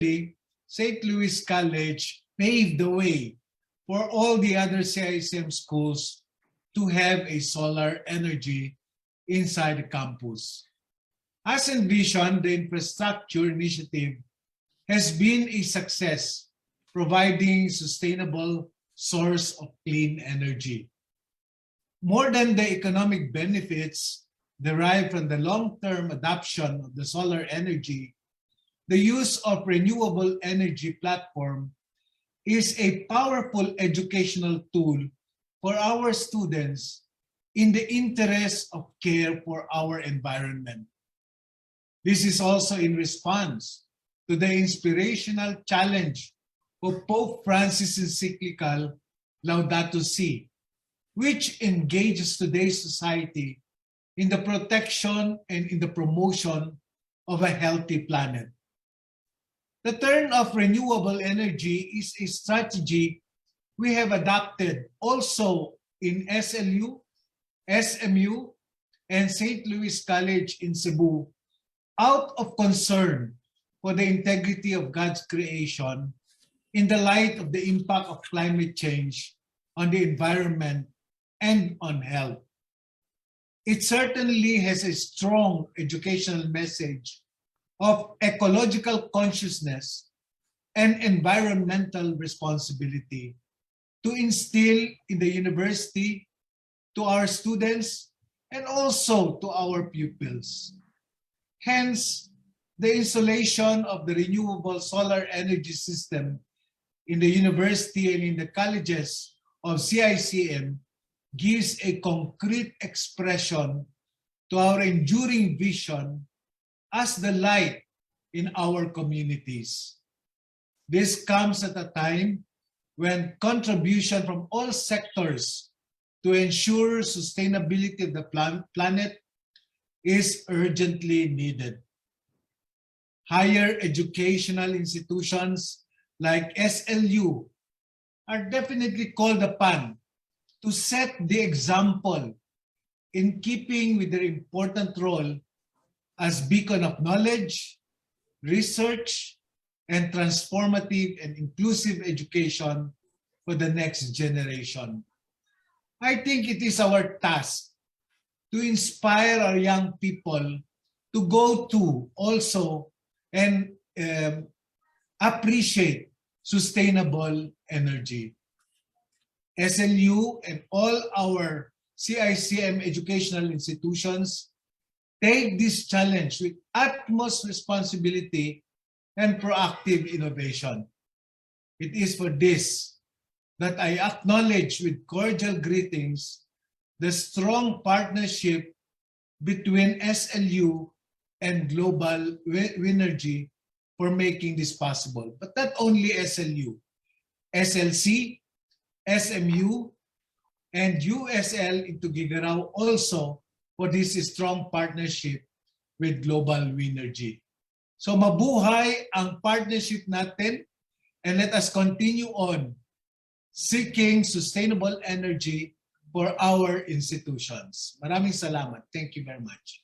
St. Louis College paved the way for all the other CICM schools to have a solar energy inside the campus. As envisioned, the infrastructure initiative has been a success, providing sustainable source of clean energy. More than the economic benefits derived from the long-term adoption of the solar energy, the use of renewable energy platform is a powerful educational tool for our students in the interest of care for our environment. This is also in response to the inspirational challenge of Pope Francis' encyclical Laudato Si, which engages today's society in the protection and in the promotion of a healthy planet. The turn of renewable energy is a strategy we have adopted also in SLU, SMU, and St. Louis College in Cebu out of concern for the integrity of God's creation in the light of the impact of climate change on the environment and on health. It certainly has a strong educational message of ecological consciousness and environmental responsibility to instill in the university, to our students, and also to our pupils. Hence, the installation of the renewable solar energy system in the university and in the colleges of CICM gives a concrete expression to our enduring vision as the light in our communities. This comes at a time when contribution from all sectors to ensure sustainability of the planet is urgently needed. Higher educational institutions like SLU are definitely called upon to set the example in keeping with their important role as beacon of knowledge, research, and transformative and inclusive education for the next generation. I think it is our task to inspire our young people to go to also and appreciate sustainable energy. SLU and all our CICM educational institutions take this challenge with utmost responsibility and proactive innovation. It is for this that I acknowledge with cordial greetings the strong partnership between SLU and Global Winergy for making this possible. But not only SLU, SLC, SMU, and USL into Gigarao also for this strong partnership with Global Winergy. So mabuhay ang partnership natin, and let us continue on seeking sustainable energy for our institutions. Maraming salamat. Thank you very much.